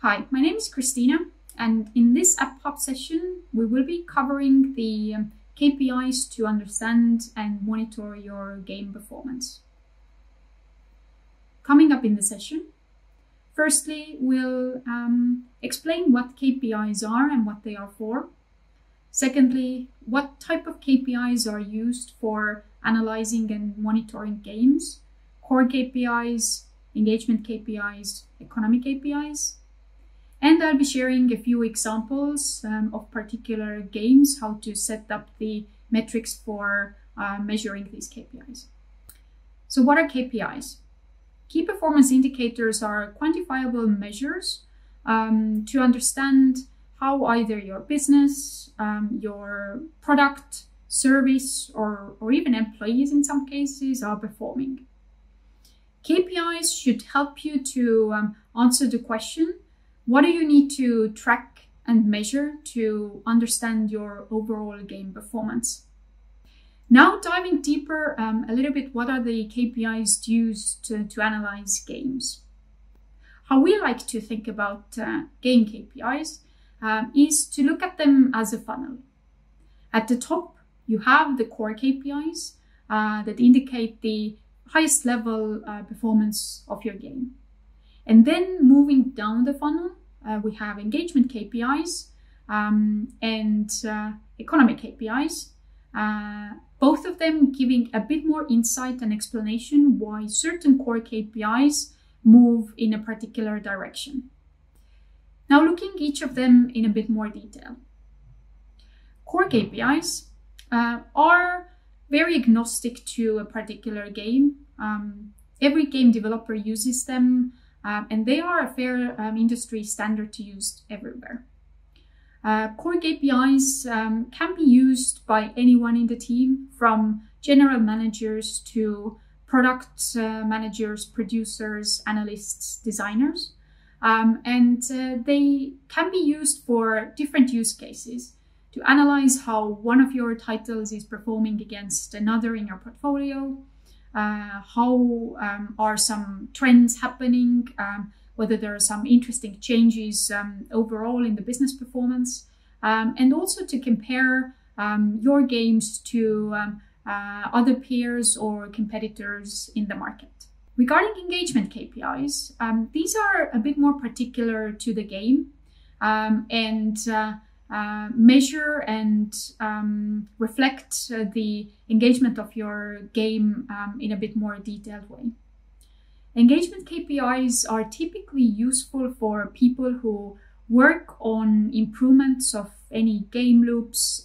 Hi, my name is Christina, and in this AdMob session, we will be covering the KPIs to understand and monitor your game performance. Coming up in the session, firstly, we'll explain what KPIs are and what they are for. Secondly, what type of KPIs are used for analyzing and monitoring games, core KPIs, engagement KPIs, economic KPIs. And I'll be sharing a few examples of particular games, how to set up the metrics for measuring these KPIs. So what are KPIs? Key performance indicators are quantifiable measures to understand how either your business, your product, service, or even employees in some cases are performing. KPIs should help you to answer the question, what do you need to track and measure to understand your overall game performance? Now diving deeper a little bit, what are the KPIs used to analyze games? How we like to think about game KPIs is to look at them as a funnel. At the top, you have the core KPIs that indicate the highest level performance of your game. And then moving down the funnel, we have engagement KPIs and economic KPIs, both of them giving a bit more insight and explanation why certain core KPIs move in a particular direction. Now looking each of them in a bit more detail. Core KPIs are very agnostic to a particular game. Every game developer uses them, and they are a fair industry standard to use everywhere. Core KPIs can be used by anyone in the team, from general managers to product managers, producers, analysts, designers. And they can be used for different use cases to analyze how one of your titles is performing against another in your portfolio, how are some trends happening, whether there are some interesting changes overall in the business performance, and also to compare your games to other peers or competitors in the market. Regarding engagement KPIs, these are a bit more particular to the game and measure and reflect the engagement of your game in a bit more detailed way. Engagement KPIs are typically useful for people who work on improvements of any game loops,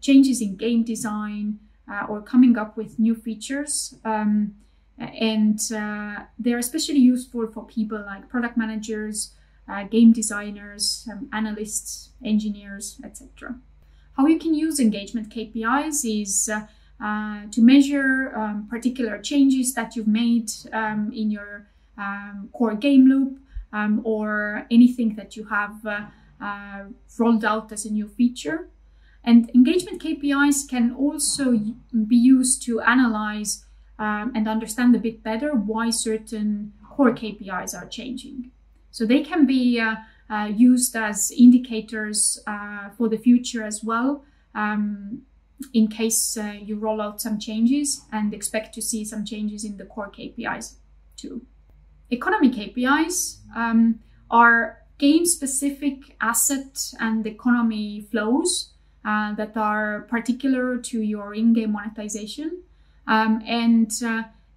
changes in game design, or coming up with new features. And they're especially useful for people like product managers, game designers, analysts, engineers, etc. How you can use engagement KPIs is to measure particular changes that you've made in your core game loop, or anything that you have rolled out as a new feature. And engagement KPIs can also be used to analyze and understand a bit better why certain core KPIs are changing. So they can be used as indicators for the future as well, in case you roll out some changes and expect to see some changes in the core KPIs too. Economic KPIs are game-specific asset and economy flows that are particular to your in-game monetization. And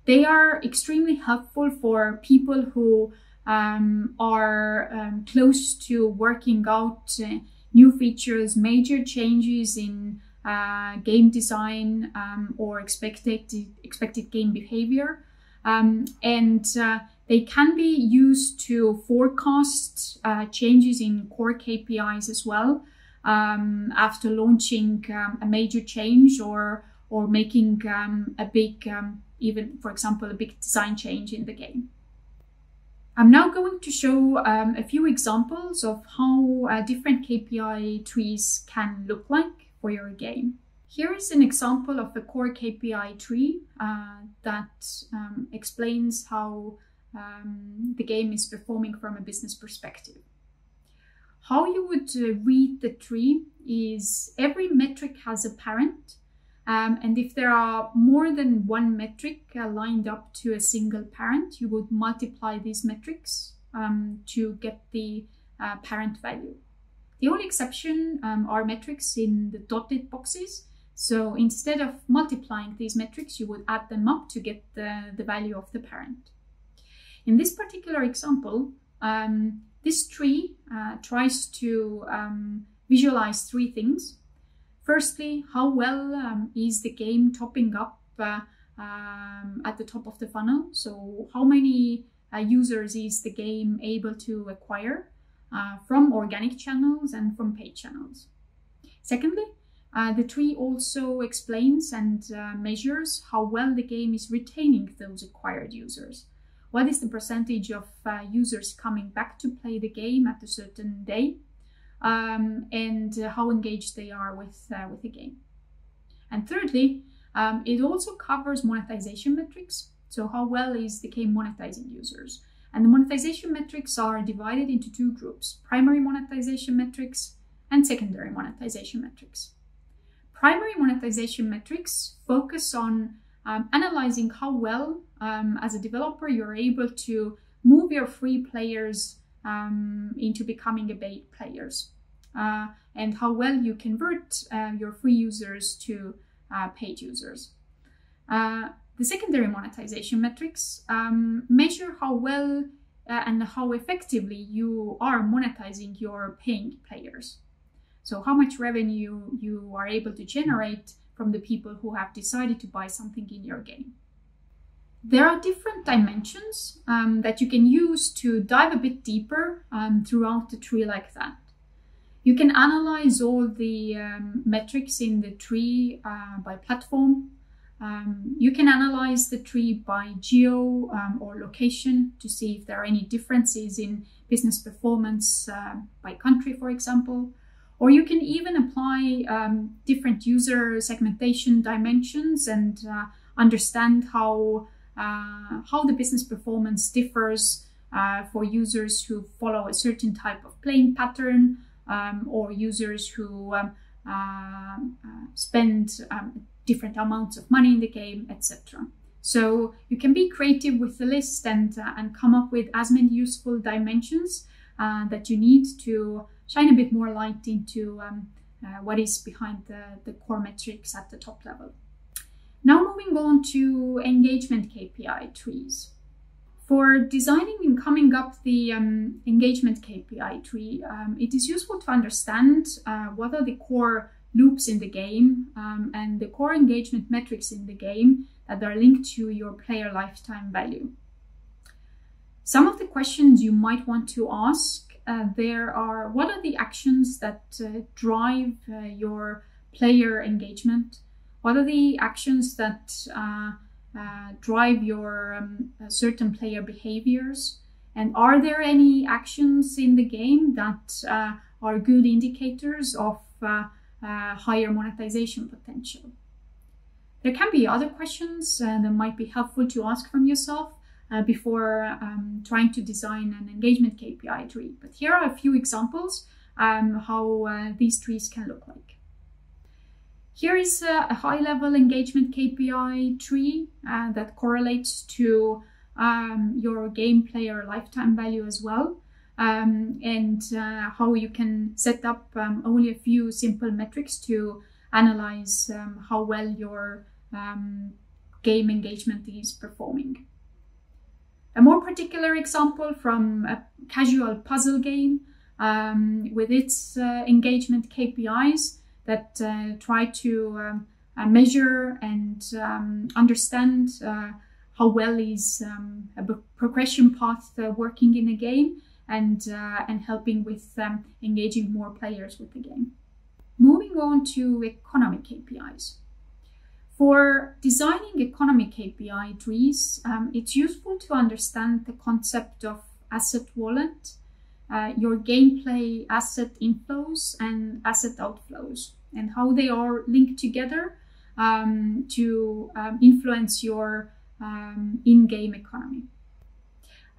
they are extremely helpful for people who are close to working out new features, major changes in game design or expected game behavior. And they can be used to forecast changes in core KPIs as well, after launching a major change or making a big, even for example, a big design change in the game. I'm now going to show a few examples of how different KPI trees can look like for your game. Here is an example of a core KPI tree that explains how the game is performing from a business perspective. How you would read the tree is every metric has a parent, and if there are more than one metric lined up to a single parent, you would multiply these metrics to get the parent value. The only exception are metrics in the dotted boxes. So instead of multiplying these metrics, you would add them up to get the value of the parent. In this particular example, this tree tries to visualize three things. Firstly, how well is the game topping up at the top of the funnel? So how many users is the game able to acquire from organic channels and from paid channels? Secondly, the tree also explains and measures how well the game is retaining those acquired users. What is the percentage of users coming back to play the game at a certain day, and how engaged they are with the game. And thirdly, it also covers monetization metrics. So how well is the game monetizing users? And the monetization metrics are divided into two groups: primary monetization metrics and secondary monetization metrics. Primary monetization metrics focus on analyzing how well, as a developer, you're able to move your free players into becoming a paid players, and how well you convert your free users to paid users. The secondary monetization metrics measure how well and how effectively you are monetizing your paying players. So how much revenue you are able to generate from the people who have decided to buy something in your game. There are different dimensions that you can use to dive a bit deeper throughout the tree like that. You can analyze all the metrics in the tree by platform. You can analyze the tree by geo or location to see if there are any differences in business performance by country, for example. Or you can even apply different user segmentation dimensions and understand how the business performance differs for users who follow a certain type of playing pattern, or users who spend different amounts of money in the game, etc. So you can be creative with the list and come up with as many useful dimensions that you need to shine a bit more light into what is behind the core metrics at the top level. Now moving on to engagement KPI trees. For designing and coming up the engagement KPI tree, it is useful to understand what are the core loops in the game and the core engagement metrics in the game that are linked to your player lifetime value. Some of the questions you might want to ask there are: what are the actions that drive your player engagement? What are the actions that drive your certain player behaviors? And are there any actions in the game that are good indicators of higher monetization potential? There can be other questions that might be helpful to ask from yourself before trying to design an engagement KPI tree. But here are a few examples how these trees can look like. Here is a high-level engagement KPI tree that correlates to your game player lifetime value as well, and how you can set up only a few simple metrics to analyze how well your game engagement is performing. A more particular example from a casual puzzle game with its engagement KPIs that try to measure and understand how well is a progression path working in a game, and helping with engaging more players with the game. Moving on to economy KPIs. For designing economy KPI trees, it's useful to understand the concept of asset wallet, your gameplay asset inflows and asset outflows, and how they are linked together to influence your in-game economy.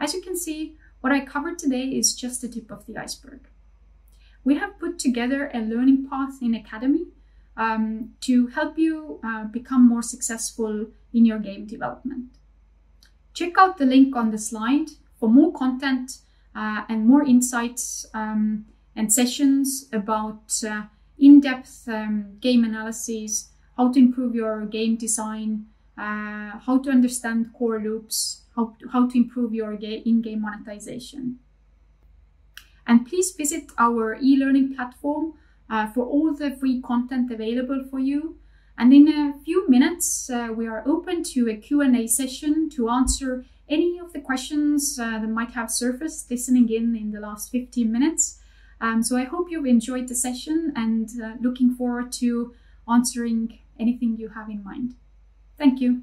As you can see, what I covered today is just the tip of the iceberg. We have put together a learning path in Academy to help you become more successful in your game development. Check out the link on the slide for more content and more insights and sessions about in-depth game analysis, how to improve your game design, how to understand core loops, how to improve your in-game monetization. And please visit our e-learning platform for all the free content available for you. And in a few minutes, we are open to a Q&A session to answer any of the questions that might have surfaced listening in the last 15 minutes. So I hope you've enjoyed the session and looking forward to answering anything you have in mind. Thank you.